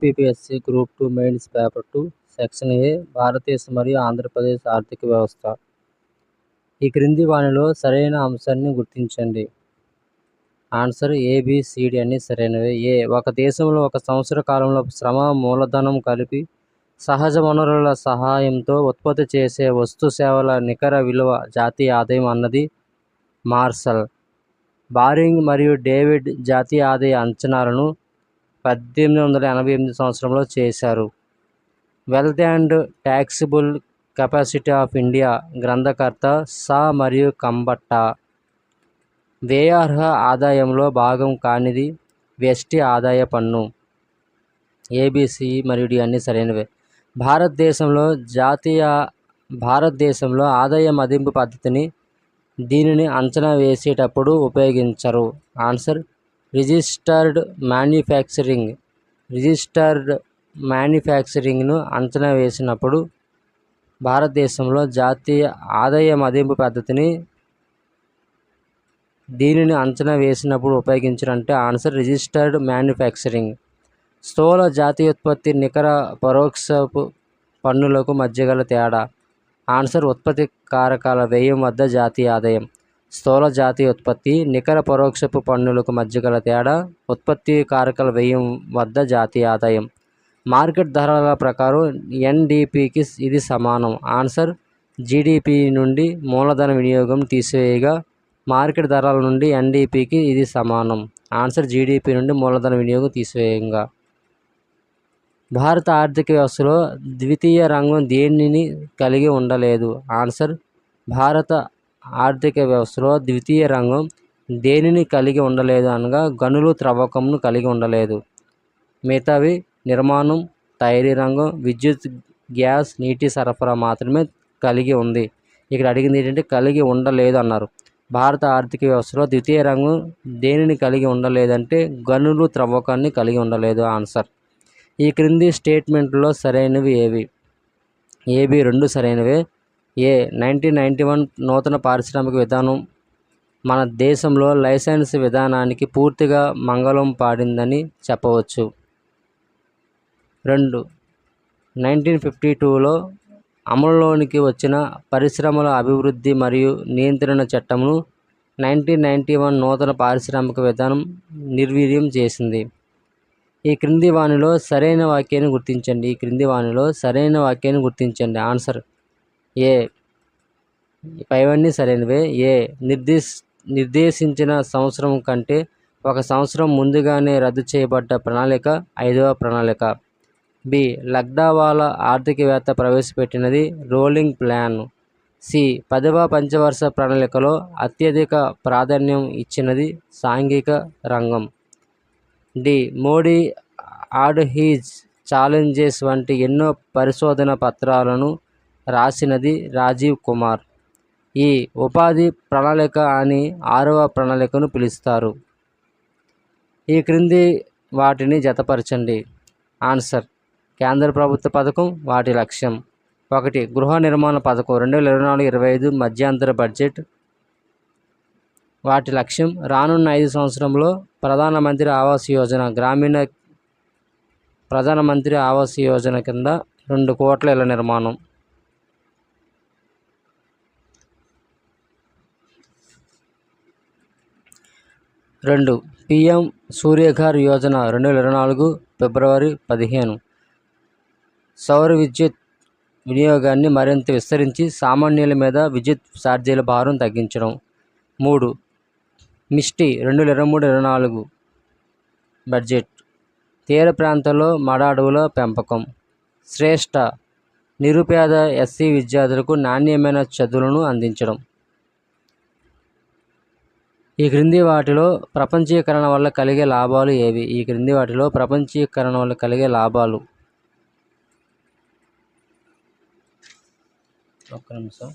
APPSC group 2 mains paper 2 section ఏ భారతదేశం మరియు ఆంధ్రప్రదేశ్ ఆర్థిక వ్యవస్థ. ఈ క్రింది వానిలో సరైన అంశాన్ని గుర్తించండి. ఆన్సర్ ఏబిసిడి అన్ని సరైనవే. ఏ ఒక దేశంలో ఒక సంవత్సర కాలంలో శ్రమ మూలధనం కలిపి సహజ వనరుల సహాయంతో ఉత్పత్తి చేసే వస్తు సేవల నికర విలువ జాతీయ ఆదాయం అన్నది మార్షల్. బారింగ్ మరియు డేవిడ్ జాతీయ ఆదాయ అంచనాలను 1888 సంవత్సరంలో చేశారు. Wealth and taxable capacity of India గ్రంథకర్త సా మరియు కంబట్టా. వ్యయార్హ ఆదాయంలో భాగం కానిది వ్యష్టి ఆదాయ పన్ను. ఏబిసి మరియు డి అన్ని సరైనవే. భారతదేశంలో ఆదాయ మదింపు పద్ధతిని దీనిని అంచనా వేసేటప్పుడు ఉపయోగించరు. ఆన్సర్ రిజిస్టర్డ్ మ్యానుఫ్యాక్చరింగ్ను అంచనా వేసినప్పుడు భారతదేశంలో జాతీయ ఆదాయ మదింపు పద్ధతిని దీనిని అంచనా వేసినప్పుడు ఉపయోగించరంటే ఆన్సర్ రిజిస్టర్డ్ మ్యానుఫ్యాక్చరింగ్. స్థూల జాతీయోత్పత్తి నికర పరోక్షపు పన్నులకు మధ్య గల తేడా. ఆన్సర్ ఉత్పత్తి కారకాల వ్యయం వద్ద జాతీయ ఆదాయం. స్థూల జాతీయోత్పత్తి నికర పరోక్షపు పన్నులకు మధ్య గల తేడా ఉత్పత్తి కారకాల వ్యయం వద్ద జాతీయ ఆదాయం. మార్కెట్ ధరల ప్రకారం ఎన్డిపికి ఇది సమానం. ఆన్సర్ జిడిపి నుండి మూలధన వినియోగం తీసివేయగా మార్కెట్ ధరల నుండి ఎన్డిపికి ఇది సమానం. ఆన్సర్ జిడిపి నుండి మూలధన వినియోగం తీసివేయంగా. భారత ఆర్థిక వ్యవస్థలో ద్వితీయ రంగం దేనిని కలిగి ఉండలేదు. ఆన్సర్ భారత ఆర్థిక వ్యవస్థలో ద్వితీయ రంగం దేనిని కలిగి ఉండలేదు అనగా గనులు త్రవ్వకంను కలిగి ఉండలేదు. మిగతావి నిర్మాణం, తయారీ రంగం, విద్యుత్, గ్యాస్, నీటి సరఫరా మాత్రమే కలిగి ఉంది. ఇక్కడ అడిగింది ఏంటంటే కలిగి ఉండలేదు అన్నారు. భారత ఆర్థిక వ్యవస్థలో ద్వితీయ రంగం దేనిని కలిగి ఉండలేదంటే గనులు త్రవ్వకాన్ని కలిగి ఉండలేదు. ఆన్సర్. ఈ క్రింది స్టేట్మెంట్లో సరైనవి ఏవి? ఏబి రెండు సరైనవే. ఏ 1991 నూతన పారిశ్రామిక విధానం మన దేశంలో లైసెన్స్ విధానానికి పూర్తిగా మంగళం పాడిందని చెప్పవచ్చు. 2 1952లో అమలులోనికి వచ్చిన పరిశ్రమల అభివృద్ధి మరియు నియంత్రణ చట్టంను 1991 నూతన పారిశ్రామిక విధానం నిర్వీర్యం చేసింది. ఈ క్రింది వానిలో సరైన వాక్యాన్ని గుర్తించండి. ఆన్సర్ ఏ పైవన్నీ సరైనవే. ఏ నిర్దేశించిన సంవత్సరం కంటే ఒక సంవత్సరం ముందుగానే రద్దు చేయబడ్డ ప్రణాళిక 5వ ప్రణాళిక. బి లక్డావాలా ఆర్థికవేత్త ప్రవేశపెట్టినది రోలింగ్ ప్లాన్. సి 10వ పంచవర్ష ప్రణాళికలో అత్యధిక ప్రాధాన్యం ఇచ్చినది సాంఘిక రంగం. The Modi and his challenges వంటి ఎన్నో పరిశోధన పత్రాలను రాసినది రాజీవ్ కుమార్. ఈ ఉపాధి ప్రణాళిక అని 6వ ప్రణాళికను పిలుస్తారు. ఈ క్రింది వాటిని జతపరచండి. ఆన్సర్ కేంద్ర ప్రభుత్వ పథకం, వాటి లక్ష్యం. 1 గృహ నిర్మాణ పథకం 2024-25 మధ్యంతర బడ్జెట్. వాటి లక్ష్యం రానున్న 5 సంవత్సరంలో ప్రధానమంత్రి ఆవాస్ యోజన కింద 2 కోట్ల ఇళ్ల నిర్మాణం. 2 పిఎం సూర్యఘర్ యోజన 2024 ఫిబ్రవరి 15 సౌర విద్యుత్ వినియోగాన్ని మరింత విస్తరించి సామాన్యుల మీద విద్యుత్ ఛార్జీల భారం తగ్గించడం. 3 మిస్టీ 2023-24 బడ్జెట్ తీర ప్రాంతాల్లో మడ అడవుల పెంపకం. శ్రేష్ఠ నిరుపేద ఎస్సీ విద్యార్థులకు నాణ్యమైన చదువులను అందించడం. ఈ క్రింది వాటిలో ప్రపంచీకరణ వల్ల కలిగే లాభాలు ఏవి? ఒక్క నిమిషం.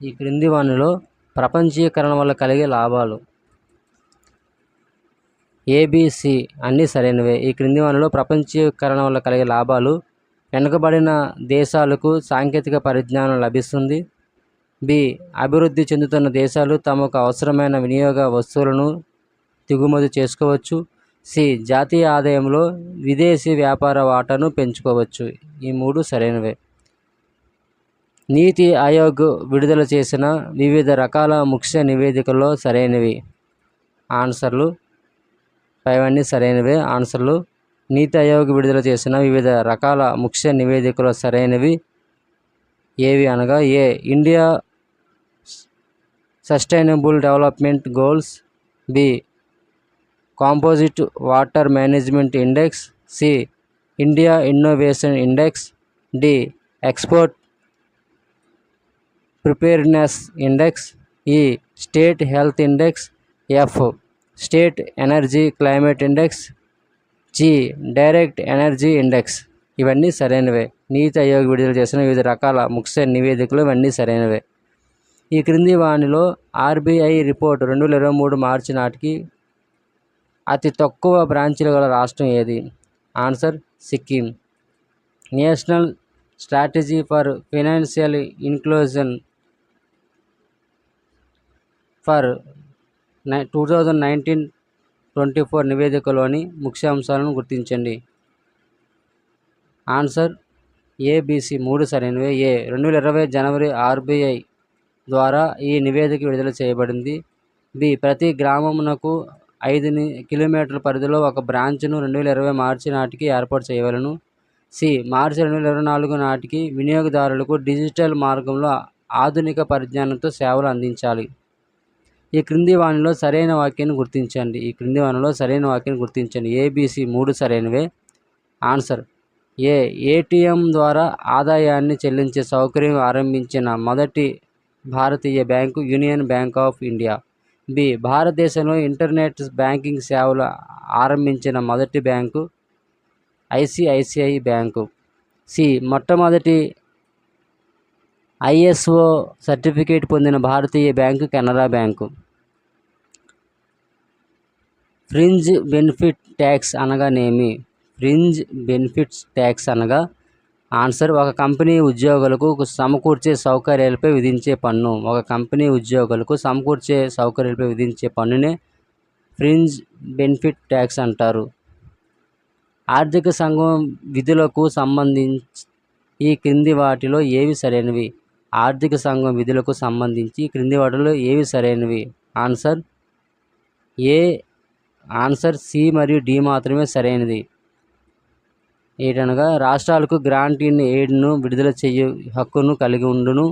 ఈ క్రింది వానిలో ప్రపంచీకరణ వల్ల కలిగే లాభాలు. ఏబిసి అన్నీ సరైనవే. ఈ క్రింది వానిలో ప్రపంచీకరణ వల్ల కలిగే లాభాలు: వెనుకబడిన దేశాలకు సాంకేతిక పరిజ్ఞానం లభిస్తుంది. బి. అభివృద్ధి చెందుతున్న దేశాలు తమకు అవసరమైన వినియోగ వస్తువులను దిగుమతి చేసుకోవచ్చు. సి. జాతీయ ఆదాయంలో విదేశీ వ్యాపార వాటాను పెంచుకోవచ్చు. ఈ 3 సరైనవే. నీతి ఆయోగ్ విడుదల చేసిన వివిధ రకాల ముఖ్య నివేదికల్లో సరైనవి ఆన్సర్లు. పైవన్నీ సరైనవే ఆన్సర్లు. నీతి ఆయోగ్ విడుదల చేసిన వివిధ రకాల ముఖ్య నివేదికలో సరైనవి ఏవి అనగా: A. India sustainable development goals. B. Composite water management index. C. India innovation index. D. Export preparedness index. E. State health index. F. State energy climate index. G. Direct energy index. ఇవన్నీ సరైనవే. నీతి ఆయోగ్ విడుదల చేసిన వివిధ రకాల ముఖ్య నివేదికలు ఇవన్నీ సరైనవే. ఈ క్రింది వానిలో ఆర్బీఐ రిపోర్టు 2023 మార్చి నాటికి అతి తక్కువ బ్రాంచీలు గల రాష్ట్రం ఏది? Answer Sikkim. National strategy for financial inclusion for 2019-24 నివేదికలోని ముఖ్యాంశాలను గుర్తించండి. ఆన్సర్ ఏబిసి 3 సరైనవే. ఏ. 2020 జనవరి ఆర్బీఐ ద్వారా ఈ నివేదిక విడుదల చేయబడింది. బి. ప్రతి గ్రామమునకు 5 కిలోమీటర్ల పరిధిలో ఒక బ్రాంచ్ను 2020 మార్చి నాటికి ఏర్పాటు చేయవలెను. సి. మార్చి 2024 నాటికి వినియోగదారులకు డిజిటల్ మార్గంలో ఆధునిక పరిజ్ఞానంతో సేవలు అందించాలి. ఈ క్రింది వానిలో సరైన వాక్యాన్ని గుర్తించండి. ఏబిసి 3 సరైనవే. ఆన్సర్ ఏ. ఏటీఎం ద్వారా ఆదాయాన్ని చెల్లించే సౌకర్యం ఆరంభించిన మొదటి భారతీయ bank union bank of India. B. భారతదేశంలో ఇంటర్నెట్ బ్యాంకింగ్ సేవలు ఆరంభించిన మొదటి బ్యాంకు ఐసిఐసిఐ బ్యాంకు. సి. మొట్టమొదటి ఐఎస్ఓ సర్టిఫికేట్ పొందిన భారతీయ bank Canara bank. Fringe benefit tax అనగానేమి? ఫ్రింజ్ బెనిఫిట్స్ ట్యాక్స్ అనగా ఆన్సర్ ఒక కంపెనీ ఉద్యోగులకు సమకూర్చే సౌకర్యాలపై విధించే పన్ను. పన్నునే ఫ్రింజ్ బెనిఫిట్ ట్యాక్స్ అంటారు. ఆర్థిక సంఘం విధులకు సంబంధించి ఈ క్రింది వాటిలో ఏవి సరైనవి? ఆర్థిక సంఘం విధులకు సంబంధించి ఈ క్రింది వాటిలో ఏవి సరైనవి? ఆన్సర్ ఏ. ఆన్సర్ సి మరియు డి మాత్రమే సరైనది. ఏటనగా రాష్ట్రాలకు గ్రాంట్ ఇన్ ఎయిడ్ను విడుదల చేయు హక్కును కలిగి ఉండును.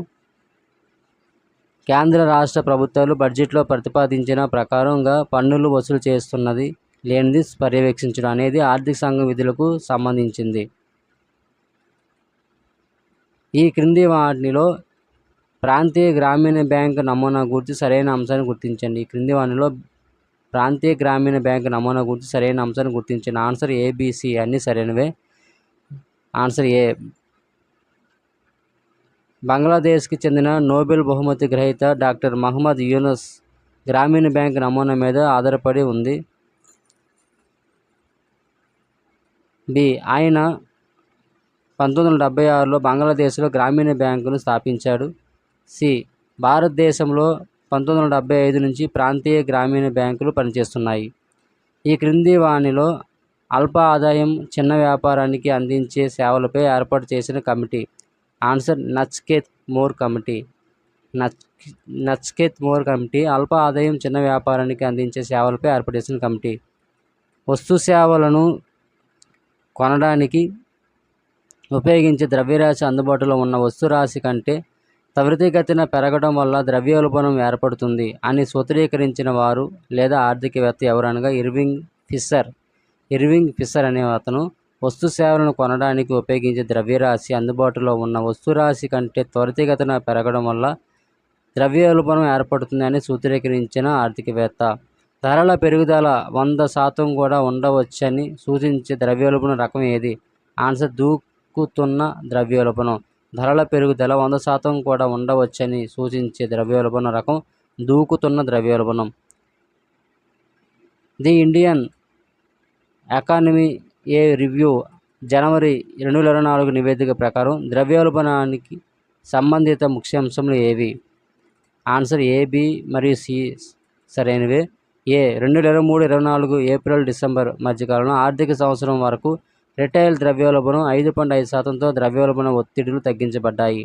కేంద్ర రాష్ట్ర ప్రభుత్వాలు బడ్జెట్లో ప్రతిపాదించిన ప్రకారంగా పన్నులు వసూలు చేస్తున్నది లేనిది పర్యవేక్షించడం అనేది ఆర్థిక సంఘం విధులకు సంబంధించింది. ఈ క్రింది వాటిలో ప్రాంతీయ గ్రామీణ బ్యాంక్ నమూనా గురించి సరైన అంశాన్ని గుర్తించండి. ఈ క్రింది వాటిలో ప్రాంతీయ గ్రామీణ బ్యాంక్ నమూనా గురించి సరైన అంశాన్ని గుర్తించండి. ఆన్సర్ ఏబిసి అన్నీ సరైనవే. ఆన్సర్ ఏ. బంగ్లాదేశ్కి చెందిన నోబెల్ బహుమతి గ్రహీత డాక్టర్ మహమ్మద్ యూనస్ గ్రామీణ బ్యాంక్ నమూనా మీద ఆధారపడి ఉంది. బి. ఆయన 1976లో బంగ్లాదేశ్లో గ్రామీణ బ్యాంకును స్థాపించాడు. సి. భారతదేశంలో 1975 నుంచి ప్రాంతీయ గ్రామీణ బ్యాంకులు పనిచేస్తున్నాయి. ఈ క్రింది వానిలో అల్ప ఆదాయం చిన్న వ్యాపారానికి అందించే సేవలపై ఏర్పాటు చేసిన కమిటీ. ఆన్సర్ నచ్కేత్ మోర్ కమిటీ అల్ప ఆదాయం చిన్న వ్యాపారానికి అందించే సేవలపై ఏర్పాటు చేసిన కమిటీ. వస్తు సేవలను కొనడానికి ఉపయోగించే ద్రవ్యరాశి అందుబాటులో ఉన్న వస్తురాశి కంటే త్వరితగతిన పెరగడం వల్ల ద్రవ్యోల్బణం ఏర్పడుతుంది అని సూత్రీకరించిన వారు లేదా ఆర్థికవేత్త ఎవరనగా ఇర్వింగ్ ఫిషర్ అనే అతను వస్తు సేవలను కొనడానికి ఉపయోగించే ద్రవ్యరాశి అందుబాటులో ఉన్న వస్తురాశి కంటే త్వరితగతిన పెరగడం వల్ల ద్రవ్యోల్బణం ఏర్పడుతుంది అని సూత్రీకరించిన ఆర్థికవేత్త. ధరల పెరుగుదల 100% కూడా ఉండవచ్చని సూచించే ద్రవ్యోల్బణ రకం ఏది? ఆన్సర్ దూకుతున్న ద్రవ్యోల్బణం. ధరల పెరుగుదల 100% కూడా ఉండవచ్చని సూచించే ద్రవ్యోల్బణ రకం దూకుతున్న ద్రవ్యోల్బణం. The Indian economy a review January 2024 నివేదిక ప్రకారం ద్రవ్యోల్బణానికి సంబంధిత ముఖ్యాంశములు ఏవి? ఆన్సర్ ఏ, బి మరియు సి సరైనవే. ఏ 2023-24 ఏప్రిల్ డిసెంబర్ మధ్యకాలంలో ఆర్థిక సంవత్సరం వరకు రిటైల్ ద్రవ్యోల్బణం 5.5%తో ద్రవ్యోల్బణ ఒత్తిడులు తగ్గించబడ్డాయి.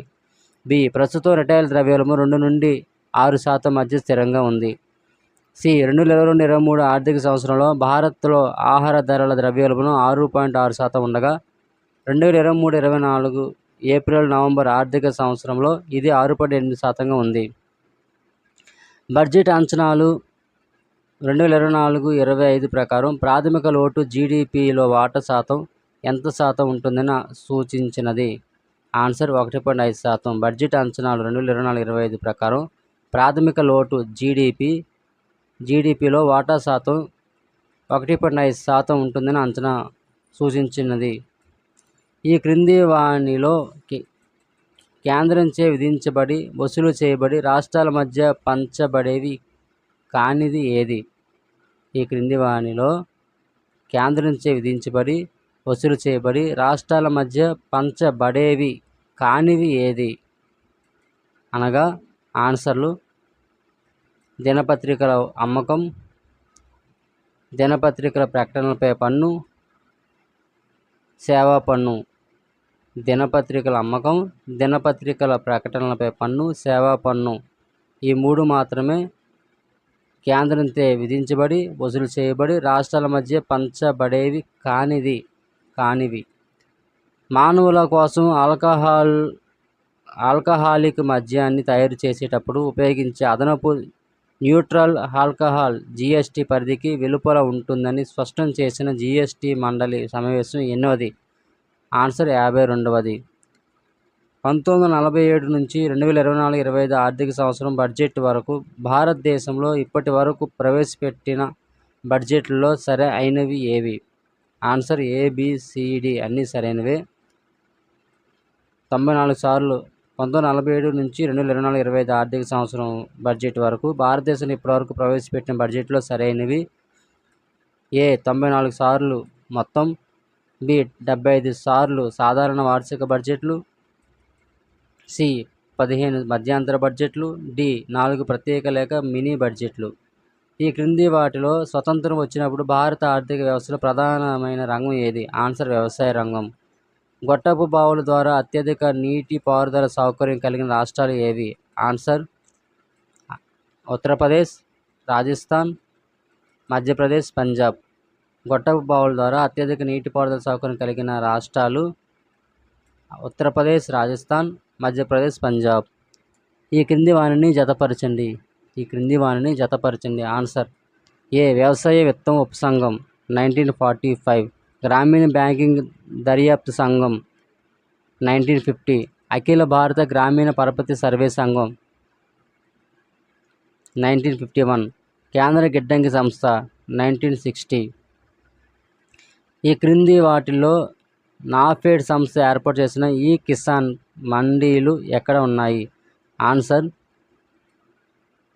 బి ప్రస్తుతం రిటైల్ ద్రవ్యోల్బణం 2 నుండి 6% మధ్య స్థిరంగా ఉంది. సి 2022-23 ఆర్థిక సంవత్సరంలో భారత్లో ఆహార ధరల ద్రవ్యోల్బణం 6.6% ఉండగా 2023-24 ఏప్రిల్-నవంబర్ ఆర్థిక సంవత్సరంలో ఇది 6.8%గా ఉంది. బడ్జెట్ అంచనాలు 2024-25 ప్రకారం ప్రాథమిక లోటు జీడీపీలో వాటా శాతం ఎంత శాతం ఉంటుందని సూచించినది? ఆన్సర్ 1.5%. బడ్జెట్ అంచనాలు 2024-25 ప్రకారం ప్రాథమిక లోటు జీడీపీలో వాటా శాతం 1.5% ఉంటుందని అంచనా సూచించినది. ఈ క్రింది వానిలో కేంద్రంచే విధించబడి వసూలు చేయబడి రాష్ట్రాల మధ్య పంచబడేవి కానిది ఏది? ఈ క్రింది వానిలో కేంద్రంచే విధించబడి వసూలు చేయబడి రాష్ట్రాల మధ్య పంచబడేవి కానివి ఏది? అనగా ఆన్సర్లు దినపత్రికల అమ్మకం, దినపత్రికల ప్రకటనలపై పన్ను, సేవా పన్ను. దినపత్రికల అమ్మకం, దినపత్రికల ప్రకటనలపై పన్ను, సేవా పన్ను ఈ 3 మాత్రమే కేంద్రంచే విధించబడి వసూలు చేయబడి రాష్ట్రాల మధ్య పంచబడేవి కానివి. మానవుల కోసం ఆల్కహాలిక్ మద్యాన్ని తయారు చేసేటప్పుడు ఉపయోగించే అదనపు న్యూట్రల్ ఆల్కహాల్ జీఎస్టీ పరిధికి వెలుపల ఉంటుందని స్పష్టం చేసిన జీఎస్టీ మండలి సమావేశం ఎన్నోది? ఆన్సర్ 52వది. 1947 నుంచి 2024-25 ఆర్థిక సంవత్సరం బడ్జెట్ వరకు భారతదేశంలో ఇప్పటి వరకు ప్రవేశపెట్టిన బడ్జెట్లలో సరి అయినవి ఏవి? Answer A, B, C, D అన్నీ సరైనవే. 94 సార్లు 1947 నుంచి 2024-25 ఆర్థిక సంవత్సరం బడ్జెట్ వరకు భారతదేశంలో ఇప్పటివరకు ప్రవేశపెట్టిన బడ్జెట్లో సరైనవి ఏ 94 సార్లు మొత్తం, బి 75 సార్లు సాధారణ వార్షిక బడ్జెట్లు, సి 15 మధ్యంతర బడ్జెట్లు, డి 4 ప్రత్యేక లేక మినీ బడ్జెట్లు. ఈ క్రింది వాటిలో స్వతంత్రం వచ్చినప్పుడు భారత ఆర్థిక వ్యవస్థలో ప్రధానమైన రంగం ఏది? ఆన్సర్ వ్యవసాయ రంగం. గొట్టపు బావుల ద్వారా అత్యధిక నీటి పారుదల సౌకర్యం కలిగిన రాష్ట్రాలు ఏవి? ఆన్సర్ ఉత్తరప్రదేశ్, రాజస్థాన్, మధ్యప్రదేశ్, పంజాబ్. గొట్టపు బావుల ద్వారా అత్యధిక నీటిపారుదల సౌకర్యం కలిగిన రాష్ట్రాలు ఉత్తరప్రదేశ్, రాజస్థాన్, మధ్యప్రదేశ్, పంజాబ్. ఈ క్రింది వానిని జతపరచండి. ఆన్సర్ ఏ వ్యవసాయ విత్తం ఉపసంఘం 1945, గ్రామీణ బ్యాంకింగ్ దర్యాప్తు సంఘం 1950, అఖిల భారత గ్రామీణ పరపతి సర్వే సంఘం 1951, కేంద్ర గిడ్డంగి సంస్థ 1960. ఈ క్రింది వాటిల్లో నాఫెడ్ సంస్థ ఏర్పాటు చేసిన ఈ కిసాన్ మండీలు ఎక్కడ ఉన్నాయి? ఆన్సర్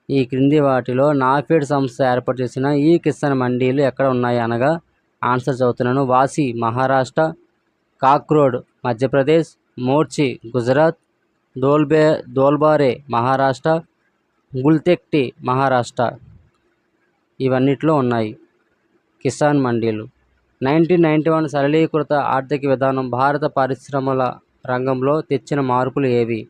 ఈ క్రింది వాటిలో నాఫెడ్ సంస్థ ఏర్పాటు చేసిన ఈ కిసాన్ మండీలు ఎక్కడ ఉన్నాయి అనగా ఆన్సర్ చదువుతున్నాను. వాసి మహారాష్ట్ర, కాక్రోడ్ మధ్యప్రదేశ్, మోర్చి గుజరాత్, దోల్బారే మహారాష్ట్ర, గుల్తెక్టి మహారాష్ట్ర ఇవన్నిట్లో ఉన్నాయి కిసాన్ మండీలు. 1991 సరళీకృత ఆర్థిక విధానం భారత పరిశ్రమల రంగంలో తెచ్చిన మార్పులు ఏవి?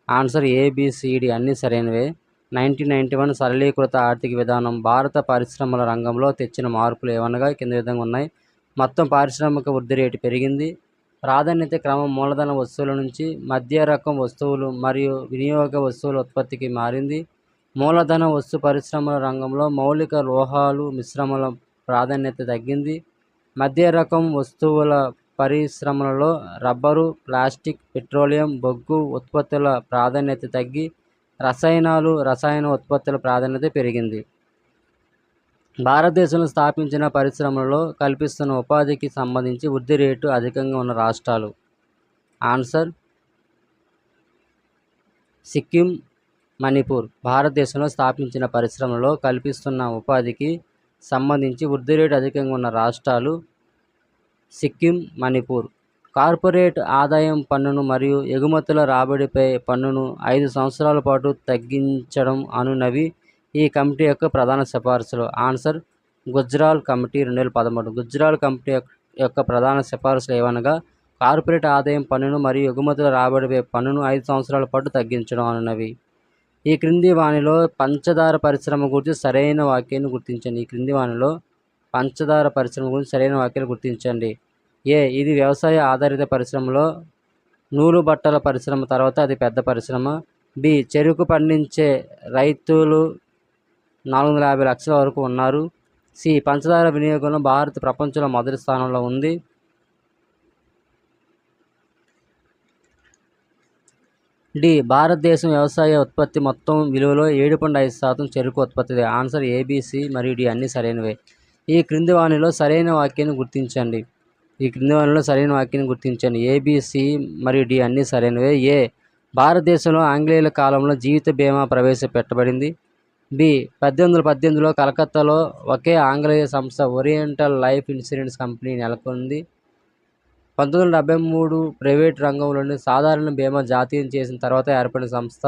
Answer A, B, C, D అన్నీ సరైనవే. 1991 సరళీకృత ఆర్థిక విధానం భారత పరిశ్రమల రంగంలో తెచ్చిన మార్పులు ఏవనగా కింద విధంగా ఉన్నాయి. మొత్తం పారిశ్రామిక వృద్ధి రేటు పెరిగింది. ప్రాధాన్యత క్రమం మూలధన వస్తువుల నుంచి మధ్య రకం వస్తువులు మరియు వినియోగ వస్తువుల ఉత్పత్తికి మారింది. మూలధన వస్తు పరిశ్రమల రంగంలో మౌలిక లోహాలు మిశ్రమాల ప్రాధాన్యత తగ్గింది. మధ్య రకం వస్తువుల పరిశ్రమలలో రబ్బరు, ప్లాస్టిక్, పెట్రోలియం, బొగ్గు ఉత్పత్తుల ప్రాధాన్యత తగ్గి రసాయన ఉత్పత్తుల ప్రాధాన్యత పెరిగింది. భారతదేశంలో స్థాపించిన పరిశ్రమలలో కల్పిస్తున్న ఉపాధికి సంబంధించి వృద్ధి రేటు అధికంగా ఉన్న రాష్ట్రాలు. ఆన్సర్ సిక్కిం, మణిపూర్ భారతదేశంలో స్థాపించిన పరిశ్రమలో కల్పిస్తున్న ఉపాధికి సంబంధించి వృద్ధి రేటు అధికంగా ఉన్న రాష్ట్రాలు సిక్కిం, మణిపూర్. కార్పొరేట్ ఆదాయం పన్నును మరియు ఎగుమతుల రాబడిపై పన్నును 5 సంవత్సరాల పాటు తగ్గించడం అనునవి ఈ కమిటీ యొక్క ప్రధాన సిఫార్సులు. Answer Gujral committee 2013. Gujral committee యొక్క ప్రధాన సిఫార్సులు ఏవనగా కార్పొరేట్ ఆదాయం పన్నును మరియు ఎగుమతుల రాబడిపై పన్నును 5 సంవత్సరాల పాటు తగ్గించడం అనునవి. ఈ క్రింది వానిలో పంచదార పరిశ్రమ గురించి సరైన వాక్యాన్ని గుర్తించండి. ఈ క్రింది వానిలో పంచదార పరిశ్రమ గురించి సరైన వాక్యాన్ని గుర్తించండి. ఏ, ఇది వ్యవసాయ ఆధారిత పరిశ్రమలో నూలు బట్టల పరిశ్రమ తర్వాత అది పెద్ద పరిశ్రమ. బి, చెరుకు పండించే రైతులు 450 లక్షల వరకు ఉన్నారు. సి, పంచదార వినియోగంలో భారత్ ప్రపంచంలో మొదటి స్థానంలో ఉంది. డి, భారతదేశం వ్యవసాయ ఉత్పత్తి మొత్తం విలువలో 7.5% చెరుకు ఉత్పత్తిదే. ఆన్సర్ ఏబిసి మరియు డి అన్నీ సరైనవే. ఈ క్రింది వానిలో సరైన వాక్యాన్ని గుర్తించండి. ఏబిసి మరియు డి అన్నీ సరైనవే. ఏ, భారతదేశంలో ఆంగ్లేయుల కాలంలో జీవిత బీమా ప్రవేశపెట్టబడింది. బి, 1818లో కలకత్తాలో ఒకే ఆంగ్లేయ సంస్థ ఓరియంటల్ లైఫ్ ఇన్సూరెన్స్ కంపెనీ నెలకొంది. 1973 ప్రైవేట్ రంగంలోని సాధారణ బీమా జాతీయం చేసిన తర్వాత ఏర్పడిన సంస్థ.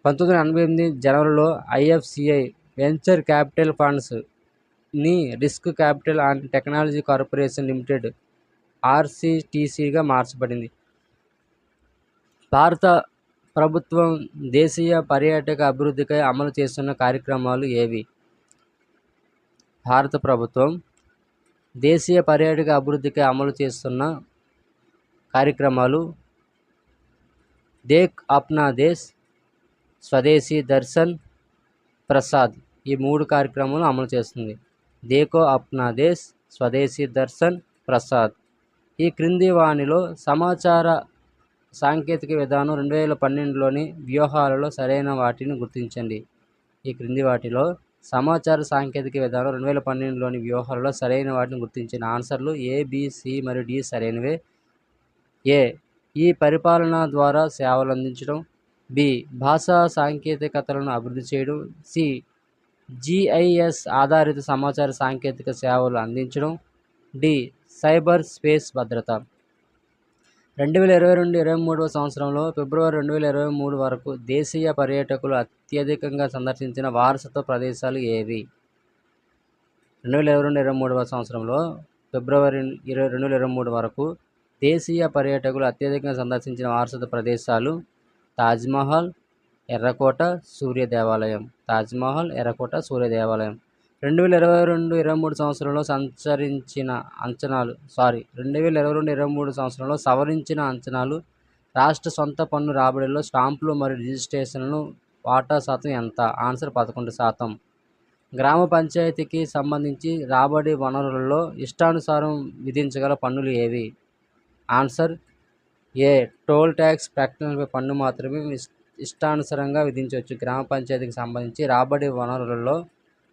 1988 జనవరిలో ఐఎఫ్సిఐ వెంచర్ క్యాపిటల్ ఫండ్స్ ని risk capital and technology corporation limited ఆర్సిటిసిగా మార్చబడింది. భారత ప్రభుత్వం దేశీయ పర్యాటక అభివృద్ధికై అమలు చేస్తున్న కార్యక్రమాలు ఏవి? భారత ప్రభుత్వం దేశీయ పర్యాటక అభివృద్ధికై అమలు చేస్తున్న కార్యక్రమాలు దేక్ అప్నా దేశ్, స్వదేశీ దర్శన్, ప్రసాద్ ఈ 3 కార్యక్రమాలు అమలు చేస్తుంది. దేకో అప్నా దేశ్, స్వదేశీ దర్శన్, ప్రసాద్. ఈ క్రింది వానిలో సమాచార సాంకేతిక విధానం 2012లోని వ్యూహాలలో సరైన వాటిని గుర్తించండి. ఈ క్రింది వాటిలో సమాచార సాంకేతిక విధానం 2012లోని వ్యూహాలలో సరైన వాటిని గుర్తించిన ఆన్సర్లు ఏ, బి, సి మరియు డి సరైనవే. ఏ, ఈ పరిపాలన ద్వారా సేవలు అందించడం. బి, భాషా సాంకేతికతలను అభివృద్ధి చేయడం. సి, జిఐఎస్ ఆధారిత సమాచార సాంకేతిక సేవలు అందించడం. డి, సైబర్ స్పేస్ భద్రత. 2022-23 సంవత్సరంలో ఫిబ్రవరి 2023 వరకు దేశీయ పర్యాటకులు అత్యధికంగా సందర్శించిన వారసత్వ ప్రదేశాలు ఏవి? 2022-23 సంవత్సరంలో ఫిబ్రవరి 2023 వరకు దేశీయ పర్యాటకులు అత్యధికంగా సందర్శించిన వారసత్వ ప్రదేశాలు తాజ్మహల్, ఎర్రకోట, సూర్య దేవాలయం. 2022-23 సంవత్సరంలో సవరించిన అంచనాలు రాష్ట్ర సొంత పన్ను రాబడిలో స్టాంపులు మరియు రిజిస్ట్రేషన్లను వాటా శాతం ఎంత? ఆన్సర్ 11%. గ్రామ పంచాయతీకి సంబంధించి రాబడి వనరులలో ఇష్టానుసారం విధించగల పన్నులు ఏవి? ఆన్సర్ ఏ, టోల్ ట్యాక్స్ ప్రకటనలపై పన్ను మాత్రమే ఇష్టానుసారంగా విధించవచ్చు. గ్రామ పంచాయతీకి సంబంధించి రాబడి వనరులలో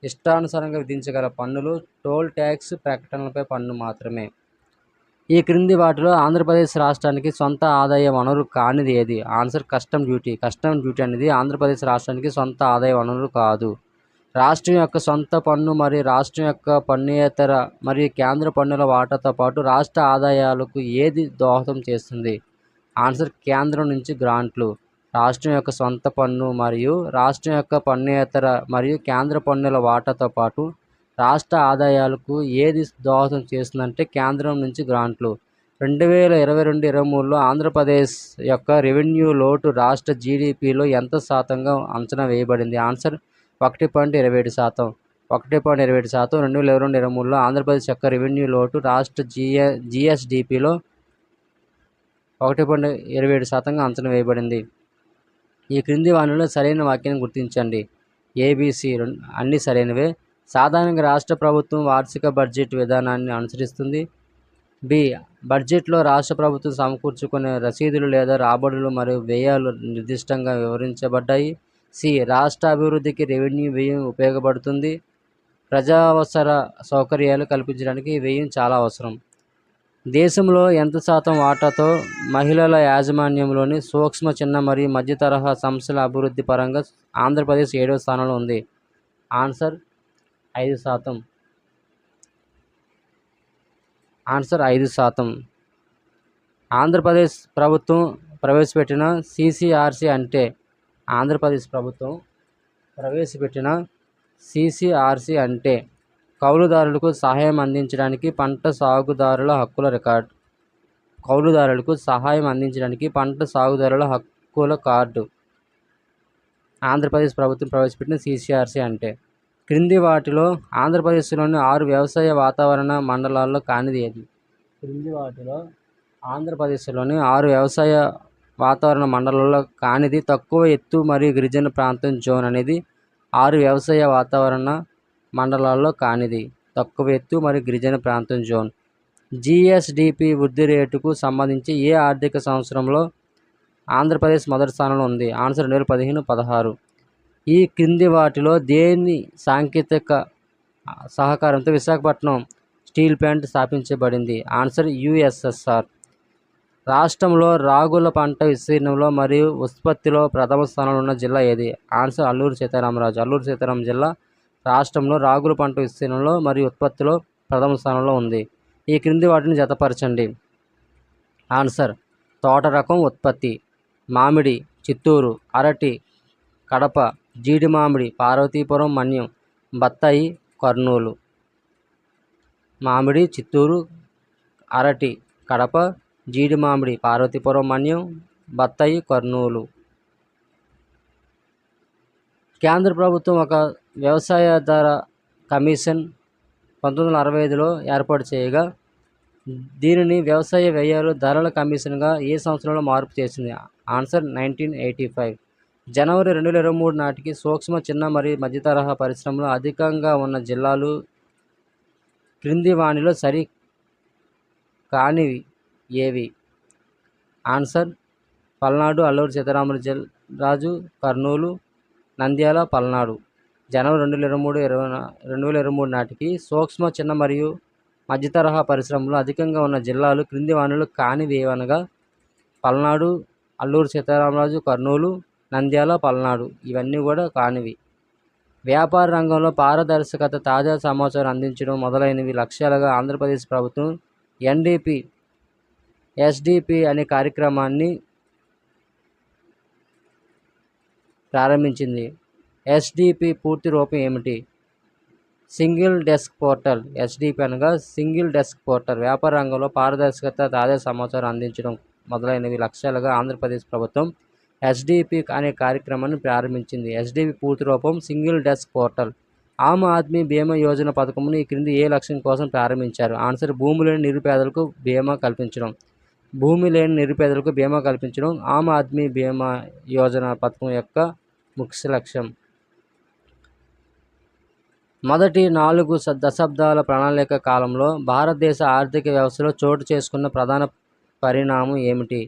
ఇష్టానుసారంగా విధించగల పన్నులు టోల్ ట్యాక్స్ ప్రకటనలపై పన్ను మాత్రమే. ఈ క్రింది వాటిలో ఆంధ్రప్రదేశ్ రాష్ట్రానికి సొంత ఆదాయ వనరు కానిది ఏది? Answer custom duty. Custom duty అనేది ఆంధ్రప్రదేశ్ రాష్ట్రానికి సొంత ఆదాయ వనరు కాదు. రాష్ట్రం యొక్క సొంత పన్ను మరియు రాష్ట్రం యొక్క పన్నుయేతర మరియు కేంద్ర పన్నుల వాటాతో పాటు రాష్ట్ర ఆదాయాలకు ఏది దోహదం చేస్తుంది? ఆన్సర్ కేంద్రం నుంచి గ్రాంట్లు. రాష్ట్రం యొక్క సొంత పన్ను మరియు రాష్ట్రం యొక్క పన్నుయేతర మరియు కేంద్ర పన్నుల వాటాతో పాటు రాష్ట్ర ఆదాయాలకు ఏది దోహదం చేస్తుందంటే కేంద్రం నుంచి గ్రాంట్లు. 2022-23లో ఆంధ్రప్రదేశ్ యొక్క రెవెన్యూ లోటు రాష్ట్ర జీడిపిలో ఎంత శాతంగా అంచనా వేయబడింది? ఆన్సర్ 1.27%. 1.27%. 2022-23లో ఆంధ్రప్రదేశ్ యొక్క రెవెన్యూ లోటు రాష్ట్ర జిఎస్డిపిలో 1.27% అంచనా వేయబడింది. ఈ క్రింది వానిలో సరైన వాక్యాన్ని గుర్తించండి. ఏబిసి అన్నీ సరైనవే. సాధారణంగా రాష్ట్ర ప్రభుత్వం వార్షిక బడ్జెట్ విధానాన్ని అనుసరిస్తుంది. బి, బడ్జెట్లో రాష్ట్ర ప్రభుత్వం సమకూర్చుకునే రసీదులు లేదా రాబడులు మరియు వ్యయాలు నిర్దిష్టంగా వివరించబడ్డాయి. సి, రాష్ట్ర అభివృద్ధికి రెవెన్యూ వ్యయం ఉపయోగపడుతుంది. ప్రజావసర సౌకర్యాలు కల్పించడానికి ఈ వ్యయం చాలా అవసరం. దేశంలో ఎంత శాతం వాటాతో మహిళల యాజమాన్యంలోని సూక్ష్మ, చిన్న మరియు మధ్య తరహా సంస్థల అభివృద్ధి పరంగా ఆంధ్రప్రదేశ్ 7వ స్థానంలో ఉంది? ఆన్సర్ 5%. ఆన్సర్ 5%. ఆంధ్రప్రదేశ్ ప్రభుత్వం ప్రవేశపెట్టిన సిసిఆర్సి అంటే ఆంధ్రప్రదేశ్ ప్రభుత్వం ప్రవేశపెట్టిన సిసిఆర్సి అంటే కౌలుదారులకు సహాయం అందించడానికి పంట సాగుదారుల హక్కుల రికార్డు. కౌలుదారులకు సహాయం అందించడానికి పంట సాగుదారుల హక్కుల కార్డు ఆంధ్రప్రదేశ్ ప్రభుత్వం ప్రవేశపెట్టిన సిసిఆర్సి అంటే. క్రింది వాటిలో ఆంధ్రప్రదేశ్లోని 6 వ్యవసాయ వాతావరణ మండలాల్లో కానిది ఏది? క్రింది వాటిలో ఆంధ్రప్రదేశ్లోని 6 వ్యవసాయ వాతావరణ మండలాల్లో కానిది తక్కువ ఎత్తు మరియు గిరిజన ప్రాంతం జోన్ అనేది 6 వ్యవసాయ వాతావరణ మండలాల్లో కానిది తక్కువ ఎత్తు మరియు గిరిజన ప్రాంతం జోన్. జిఎస్డిపి వృద్ధి రేటుకు సంబంధించి ఏ ఆర్థిక సంవత్సరంలో ఆంధ్రప్రదేశ్ మొదటి స్థానంలో ఉంది? ఆన్సర్ 2015-16. ఈ క్రింది వాటిలో దేని సాంకేతిక సహకారంతో విశాఖపట్నం స్టీల్ ప్లాంట్ స్థాపించబడింది? Answer USSR. రాష్ట్రంలో రాగుల పంట విస్తీర్ణంలో మరియు ఉత్పత్తిలో ప్రథమ స్థానంలో ఉన్న జిల్లా ఏది? ఆన్సర్ అల్లూరు సీతారామరాజు. అల్లూరు సీతారాం జిల్లా రాష్ట్రంలో రాగుల పంట విస్తీర్ణంలో మరియు ఉత్పత్తిలో ప్రథమ స్థానంలో ఉంది. ఈ క్రింది వాటిని జతపరచండి. ఆన్సర్ తోట రకం ఉత్పత్తి: మామిడి చిత్తూరు, అరటి కడప, జీడి మామిడి పార్వతీపురం మన్యం, బత్తాయి కర్నూలు. మామిడి చిత్తూరు, అరటి కడప, జీడి మామిడి పార్వతీపురం మన్యం, బత్తాయి కర్నూలు. కేంద్ర ప్రభుత్వం ఒక వ్యవసాయాధార కమిషన్ 1965లో ఏర్పాటు చేయగా దీనిని వ్యవసాయ వ్యయాలు ధరల కమిషన్గా ఏ సంవత్సరంలో మార్పు చేసింది? ఆన్సర్ 1985. జనవరి 2023 నాటికి సూక్ష్మ, చిన్న మరియు మధ్య తరహా పరిశ్రమలు అధికంగా ఉన్న జిల్లాలు క్రింది వానిలో సరి కానివి ఏవి? ఆన్సర్ పల్నాడు, అల్లూరు సీతారామరాజు, కర్నూలు, నంద్యాల, పల్నాడు. జనవరి 2023 నాటికి సూక్ష్మ, చిన్న మరియు మధ్య తరహా పరిశ్రమలు అధికంగా ఉన్న జిల్లాలు క్రింది వానిలో కానివి ఏవనగా పల్నాడు, అల్లూరు సీతారామరాజు, కర్నూలు, నంద్యాల, పల్నాడు. ఇవన్నీ కూడా కానివి. వ్యాపార రంగంలో పారదర్శకత, తాజా సమాచారం అందించడం మొదలైనవి లక్ష్యాలుగా ఆంధ్రప్రదేశ్ ప్రభుత్వం ఎస్డిపి అనే కార్యక్రమాన్ని ప్రారంభించింది. ఎస్డిపి పూర్తి రూపం ఏమిటి? Single desk portal. ఎస్డిపి అనగా సింగిల్ డెస్క్ పోర్టల్. వ్యాపార రంగంలో పారదర్శకత, తాజా సమాచారం అందించడం మొదలైనవి లక్ష్యాలుగా ఆంధ్రప్రదేశ్ ప్రభుత్వం ఎస్డిపి అనే కార్యక్రమాన్ని ప్రారంభించింది. ఎస్డిపి పూర్తి రూపం single desk portal. Aam Aadmi బీమా యోజన పథకంను ఈ క్రింది ఏ లక్ష్యం కోసం ప్రారంభించారు? ఆన్సర్ భూమి లేని నిరుపేదలకు బీమా కల్పించడం. భూమి లేని నిరుపేదలకు బీమా కల్పించడం ఆమ్ ఆద్మీ బీమా యోజన పథకం యొక్క ముఖ్య లక్ష్యం. మొదటి 4 దశాబ్దాల ప్రణాళిక కాలంలో భారతదేశ ఆర్థిక వ్యవస్థలో చోటు చేసుకున్న ప్రధాన పరిణామం ఏమిటి?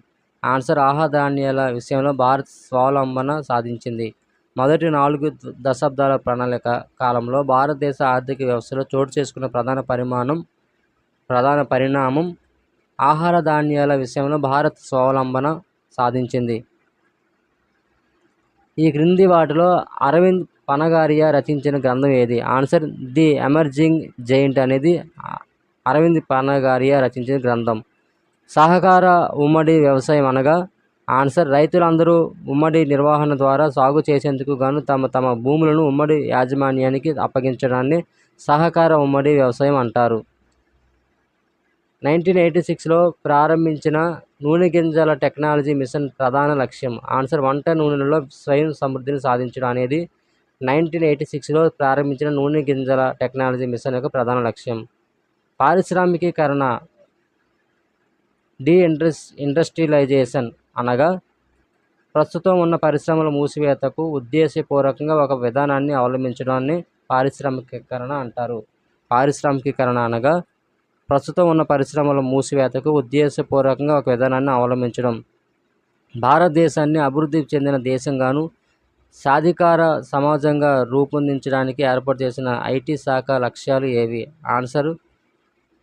ఆన్సర్ ఆహాధాన్యాల విషయంలో భారత్ స్వావలంబన సాధించింది. మొదటి 4 దశాబ్దాల ప్రణాళిక కాలంలో భారతదేశ ఆర్థిక వ్యవస్థలో చోటు చేసుకున్న ప్రధాన పరిణామం ఆహార ధాన్యాల విషయంలో భారత్ స్వావలంబన సాధించింది. ఈ క్రింది వాటిలో అరవింద్ పనగారియా రచించిన గ్రంథం ఏది? ఆన్సర్ ది ఎమర్జింగ్ జైంట్ అనేది అరవింద్ పనగారియా రచించిన గ్రంథం. సహకార ఉమ్మడి వ్యవసాయం అనగా? ఆన్సర్ రైతులందరూ ఉమ్మడి నిర్వహణ ద్వారా సాగు చేసేందుకు గాను తమ భూములను ఉమ్మడి యాజమాన్యానికి అప్పగించడాన్ని సహకార ఉమ్మడి వ్యవసాయం అంటారు. 1986లో ప్రారంభించిన నూనె గింజల టెక్నాలజీ మిషన్ ప్రధాన లక్ష్యం. ఆన్సర్ వంట నూనెలలో స్వయం సమృద్ధిని సాధించడం అనేది 1986లో ప్రారంభించిన నూనె గింజల టెక్నాలజీ మిషన్ యొక్క ప్రధాన లక్ష్యం. పారిశ్రామికీకరణ ఇండస్ట్రియలైజేషన్ అనగా ప్రస్తుతం ఉన్న పరిశ్రమల మూసివేతకు ఉద్దేశపూర్వకంగా ఒక విధానాన్ని అవలంబించడాన్ని పారిశ్రామికీకరణ అంటారు. పారిశ్రామికీకరణ అనగా ప్రస్తుతం ఉన్న పరిశ్రమల మూసివేతకు ఉద్దేశపూర్వకంగా ఒక విధానాన్ని అవలంబించడం. భారతదేశాన్ని అభివృద్ధి చెందిన దేశంగాను సాధికార సమాజంగా రూపొందించడానికి ఏర్పాటు చేసిన ఐటీ శాఖ లక్ష్యాలు ఏవి? ఆన్సర్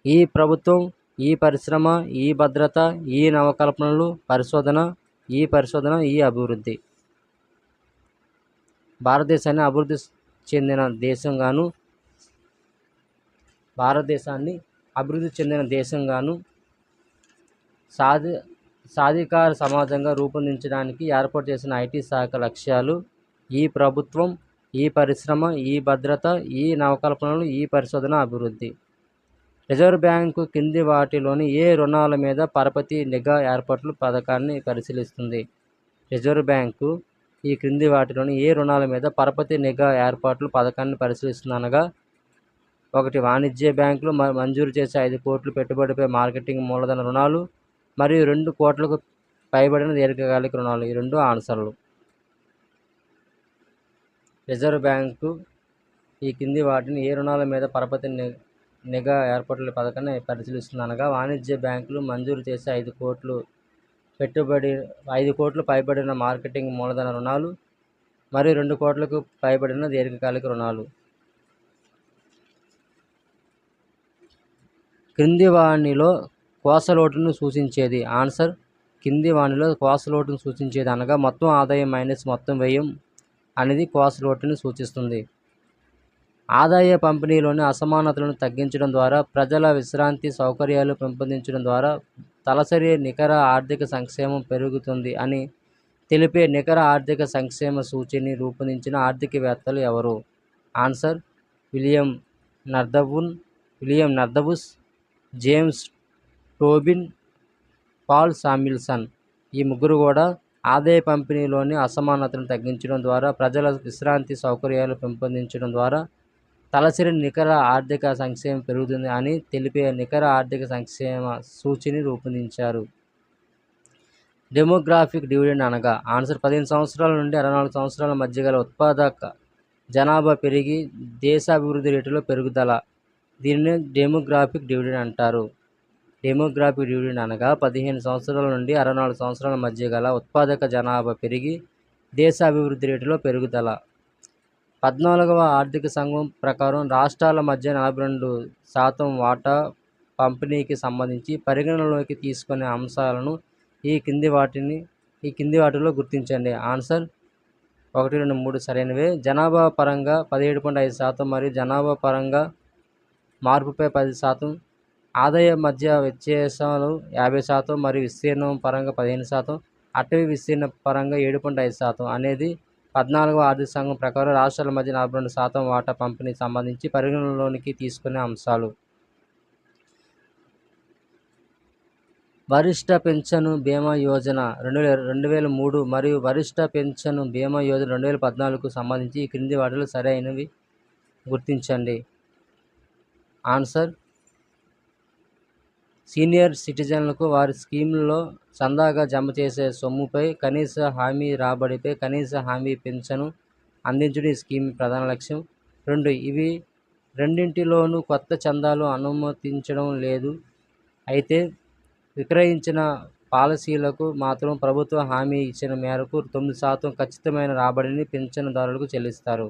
ఈ ప్రభుత్వం ఈ పరిశ్రమ, ఈ భద్రత, ఈ నవకల్పనలు, పరిశోధన, ఈ అభివృద్ధి. భారతదేశాన్ని అభివృద్ధి చెందిన దేశంగాను సాధికార సమాజంగా రూపొందించడానికి ఏర్పాటు చేసిన ఐటీ శాఖ లక్ష్యాలు: ఈ ప్రభుత్వం, ఈ పరిశ్రమ, ఈ భద్రత, ఈ నవకల్పనలు, ఈ పరిశోధన, అభివృద్ధి. రిజర్వ్ బ్యాంకు కింది వాటిలోని ఏ రుణాల మీద పరపతి నిఘా ఏర్పాట్ల పథకాన్ని పరిశీలిస్తుంది? రిజర్వ్ బ్యాంకు ఈ క్రింది వాటిలోని ఏ రుణాల మీద పరపతి నిఘా ఏర్పాట్ల పథకాన్ని పరిశీలిస్తుంది అనగా: 1. వాణిజ్య బ్యాంకులు మంజూరు చేసే 5 కోట్ల పెట్టుబడిపై మార్కెటింగ్ మూలధన రుణాలు మరియు 2 కోట్లకు పైబడిన దీర్ఘకాలిక రుణాలు. ఈ 2 ఆన్సర్లు. రిజర్వ్ బ్యాంకు ఈ కింది వాటిని ఏ రుణాల మీద పరపతి నిఘా ఏర్పాట్ల పథకాన్ని పరిశీలిస్తుంది అనగా: వాణిజ్య బ్యాంకులు మంజూరు చేసే 5 కోట్లు పైబడిన మార్కెటింగ్ మూలధన రుణాలు మరియు 2 కోట్లకు పైబడిన దీర్ఘకాలిక రుణాలు. క్రింది వానిలో కోసలోటును సూచించేది? ఆన్సర్: కింది వానిలో కోసలోటును సూచించేది అనగా మొత్తం ఆదాయం మైనస్ మొత్తం వ్యయం అనేది కోసలోటుని సూచిస్తుంది. ఆదాయ పంపిణీలోని అసమానతలను తగ్గించడం ద్వారా, ప్రజల విశ్రాంతి సౌకర్యాలు పెంపొందించడం ద్వారా తలసరి నికర ఆర్థిక సంక్షేమం పెరుగుతుంది అని తెలిపే నికర ఆర్థిక సంక్షేమ సూచిని రూపొందించిన ఆర్థికవేత్తలు ఎవరు? Answer: William Nordhaus, James Tobin, Paul Samuelson. ఈ ముగ్గురు కూడా ఆదాయ పంపిణీలోని అసమానతలను తగ్గించడం ద్వారా, ప్రజల విశ్రాంతి సౌకర్యాలు పెంపొందించడం ద్వారా తలసరి నికర ఆర్థిక సంక్షేమం పెరుగుతుంది అని తెలిపే నికర ఆర్థిక సంక్షేమ సూచిని రూపొందించారు. డెమోగ్రాఫిక్ డివిడెండ్ అనగా? ఆన్సర్: 15 సంవత్సరాల నుండి 64 సంవత్సరాల మధ్య గల ఉత్పాదక జనాభా పెరిగి దేశాభివృద్ధి రేటులో పెరుగుదల. దీనిని డెమోగ్రాఫిక్ డివిడెండ్ అంటారు. డెమోగ్రాఫిక్ డివిడెండ్ అనగా 15 సంవత్సరాల నుండి 64 సంవత్సరాల మధ్య గల ఉత్పాదక జనాభా పెరిగి దేశాభివృద్ధి రేటులో పెరుగుదల. 14వ ఆర్థిక సంఘం ప్రకారం రాష్ట్రాల మధ్య 42% వాటా పంపిణీకి సంబంధించి పరిగణనలోకి తీసుకునే అంశాలను ఈ కింది వాటిలో గుర్తించండి. ఆన్సర్: 1, 2, 3 సరైనవే. జనాభా పరంగా 17.5% మరియు జనాభా పరంగా మార్పుపై 10%, ఆదాయ మధ్య వ్యత్యాసాలు 50% మరియు విస్తీర్ణం పరంగా 15%, అటవీ విస్తీర్ణ పరంగా 7.5% అనేది 14వ ఆర్థిక సంఘం ప్రకారం రాష్ట్రాల మధ్య 42% వాటా పంపిణీకి సంబంధించి పరిగణనలోకి తీసుకునే అంశాలు. వరిష్ఠ పెన్షన్ బీమా యోజన 2003 మరియు వరిష్ఠ పెన్షన్ బీమా యోజన 2014కు సంబంధించి ఈ క్రింది వాటిలో సరైనవి గుర్తించండి. ఆన్సర్: సీనియర్ సిటిజన్లకు వారి స్కీమ్లలో చందాగా జమ చేసే సొమ్ముపై కనీస హామీ రాబడిపై కనీస హామీ పెన్షన్ అందించడం ఈ స్కీమ్ ప్రధాన లక్ష్యం. 2. ఇవి రెండింటిలోనూ కొత్త చందాలు అనుమతించడం లేదు. అయితే విక్రయించిన పాలసీలకు మాత్రం ప్రభుత్వం హామీ ఇచ్చిన మేరకు 9% ఖచ్చితమైన రాబడిని పెన్షన్దారులకు చెల్లిస్తారు.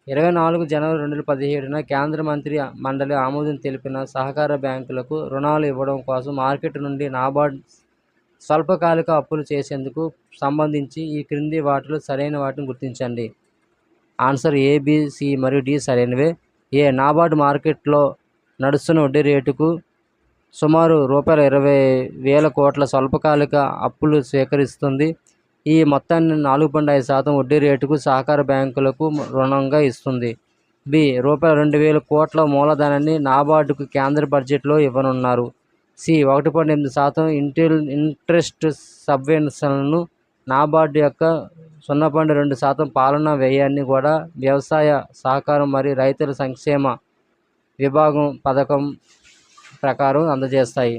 24 జనవరి 2017న కేంద్ర మంత్రి మండలి ఆమోదం తెలిపిన సహకార బ్యాంకులకు రుణాలు ఇవ్వడం కోసం మార్కెట్ నుండి నాబార్డ్ స్వల్పకాలిక అప్పులు చేసేందుకు సంబంధించి ఈ క్రింది వాటిలో సరైన వాటిని గుర్తించండి. ఆన్సర్: ఏ, బి, సి మరియు డి సరైనవే. ఏ. నాబార్డ్ మార్కెట్లో నడుస్తున్న వడ్డీ రేటుకు సుమారు రూ20,000 కోట్ల స్వల్పకాలిక అప్పులు స్వీకరిస్తుంది. ఈ మొత్తాన్ని 4.5% వడ్డీ రేటుకు సహకార బ్యాంకులకు రుణంగా ఇస్తుంది. బి. రూ2,000 కోట్ల మూలధనాన్ని నాబార్డుకు కేంద్ర బడ్జెట్లో ఇవ్వనున్నారు. సి. 1.8% ఇంట్రెస్ట్ సబ్వెన్షన్లను నాబార్డు యొక్క 0.2% పాలనా వ్యయాన్ని కూడా వ్యవసాయ సహకారం మరియు రైతుల సంక్షేమ విభాగం పథకం ప్రకారం అందజేస్తాయి.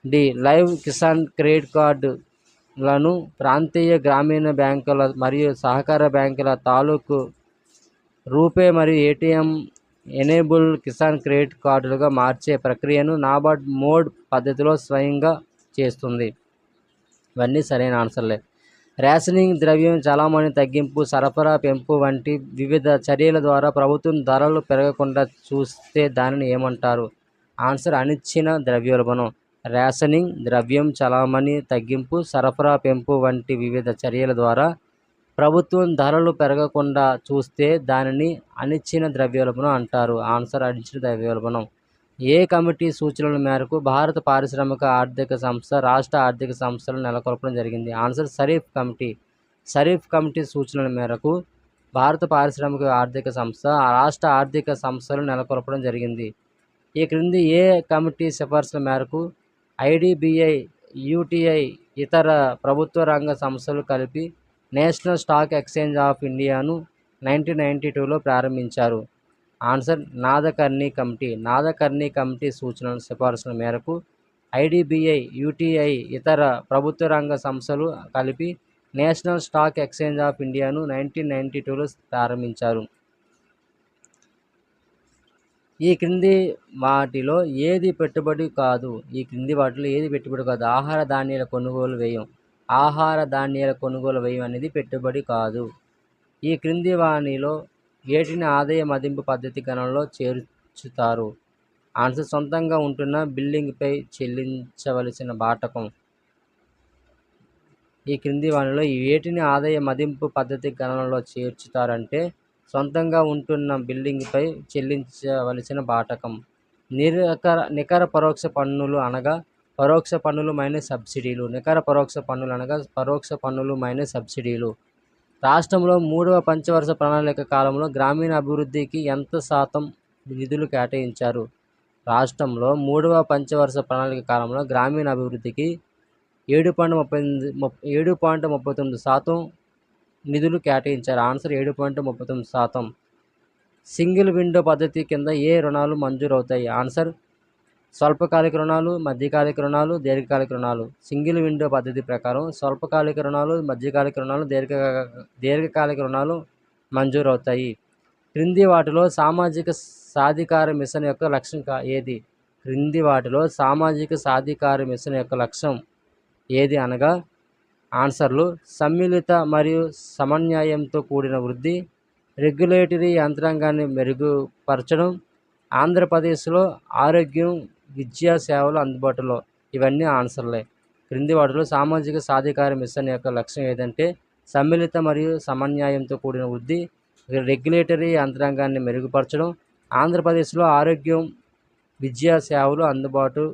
డి. లైవ్ కిసాన్ క్రెడిట్ కార్డులను ప్రాంతీయ గ్రామీణ బ్యాంకుల మరియు సహకార బ్యాంకుల తాలూకు రూపే మరియు ఏటీఎం ఎనేబుల్ కిసాన్ క్రెడిట్ కార్డులుగా మార్చే ప్రక్రియను నాబార్డ్ మోడ్ పద్ధతిలో స్వయంగా చేస్తుంది. ఇవన్నీ సరైన ఆన్సర్లే. రేషనింగ్, ద్రవ్యం చలామణి తగ్గింపు, సరఫరా పెంపు వంటి వివిధ చర్యల ద్వారా ప్రభుత్వం ధరలు పెరగకుండా చూస్తే దానిని ఏమంటారు? ఆన్సర్ అనిచ్చిన ద్రవ్యోల్బణం. రేషనింగ్, ద్రవ్యం చలామణి తగ్గింపు, సరఫరా పెంపు వంటి వివిధ చర్యల ద్వారా ప్రభుత్వం ధరలు పెరగకుండా చూస్తే దానిని అనిచ్చిన ద్రవ్యోల్బణం అంటారు. ఆన్సర్ అనిచ్చిన ద్రవ్యోల్బణం. ఏ కమిటీ సూచనల మేరకు భారత పారిశ్రామిక ఆర్థిక సంస్థ రాష్ట్ర ఆర్థిక సంస్థలను నెలకొల్పడం జరిగింది? Answer Sharif committee. Sharif committee సూచనల మేరకు భారత పారిశ్రామిక ఆర్థిక సంస్థ రాష్ట్ర ఆర్థిక సంస్థలు నెలకొల్పడం జరిగింది. ఈ క్రింది ఏ కమిటీ సిఫార్సుల మేరకు ఐడిబిఐ, యూటీఐ, ఇతర ప్రభుత్వ రంగ సంస్థలు కలిపి నేషనల్ స్టాక్ ఎక్స్చేంజ్ ఆఫ్ ఇండియాను 1992లో ప్రారంభించారు? Answer Nadkarni committee. Nadkarni committee సూచనల సిఫార్సుల మేరకు ఐడిబిఐ, యూటీఐ, ఇతర ప్రభుత్వ రంగ సంస్థలు కలిపి నేషనల్ స్టాక్ ఎక్స్చేంజ్ ఆఫ్ ఇండియాను 1992లో ప్రారంభించారు. ఈ క్రింది వాటిలో ఏది పెట్టుబడి కాదు? ఆహార ధాన్యాల కొనుగోలు వ్యయం. ఆహార ధాన్యాల కొనుగోలు వ్యయం అనేది పెట్టుబడి కాదు. ఈ క్రింది వానిలో వేటిని ఆదాయ మదింపు పద్ధతి గణనలో చేర్చుతారు? ఆన్సర్ సొంతంగా ఉంటున్న బిల్డింగ్పై చెల్లించవలసిన బాటకం. ఈ క్రింది వానిలో వేటిని ఆదాయ మదింపు పద్ధతి గణనలో చేర్చుతారంటే సొంతంగా ఉంటున్న బిల్డింగ్పై చెల్లించవలసిన బాటకం. నికర పరోక్ష పన్నులు అనగా పరోక్ష పన్నులు మైనస్ సబ్సిడీలు. నికర పరోక్ష పన్నులు అనగా పరోక్ష పన్నులు మైనస్ సబ్సిడీలు. రాష్ట్రంలో 3వ పంచవర్ష ప్రణాళిక కాలంలో గ్రామీణ అభివృద్ధికి ఎంత శాతం నిధులు కేటాయించారు? రాష్ట్రంలో 3వ పంచవర్ష ప్రణాళిక కాలంలో గ్రామీణ అభివృద్ధికి 7.39% నిధులు కేటాయించారు. ఆన్సర్ 7.39%. సింగిల్ విండో పద్ధతి కింద ఏ రుణాలు మంజూరవుతాయి? ఆన్సర్ స్వల్పకాలిక రుణాలు, మధ్యకాలిక రుణాలు, దీర్ఘకాలిక రుణాలు. సింగిల్ విండో పద్ధతి ప్రకారం స్వల్పకాలిక రుణాలు, మధ్యకాలిక రుణాలు, దీర్ఘకాలిక రుణాలు మంజూరవుతాయి. క్రింది వాటిలో సామాజిక సాధికార మిషన్ యొక్క లక్ష్యం ఏది? క్రింది వాటిలో సామాజిక సాధికార మిషన్ యొక్క లక్ష్యం ఏది అనగా ఆన్సర్లు సమ్మిళిత మరియు సమన్వయంతో కూడిన వృద్ధి, రెగ్యులేటరీ యంత్రాంగాన్ని మెరుగుపరచడం, ఆంధ్రప్రదేశ్లో ఆరోగ్యం, విద్యా సేవలు అందుబాటులో. ఇవన్నీ ఆన్సర్లే. క్రింది వాటిలో సామాజిక సాధికార మిషన్ యొక్క లక్ష్యం ఏదంటే సమ్మిళిత మరియు సమన్వయంతో కూడిన వృద్ధి, రెగ్యులేటరీ యంత్రాంగాన్ని మెరుగుపరచడం, ఆంధ్రప్రదేశ్లో ఆరోగ్యం, విద్యా సేవలు అందుబాటు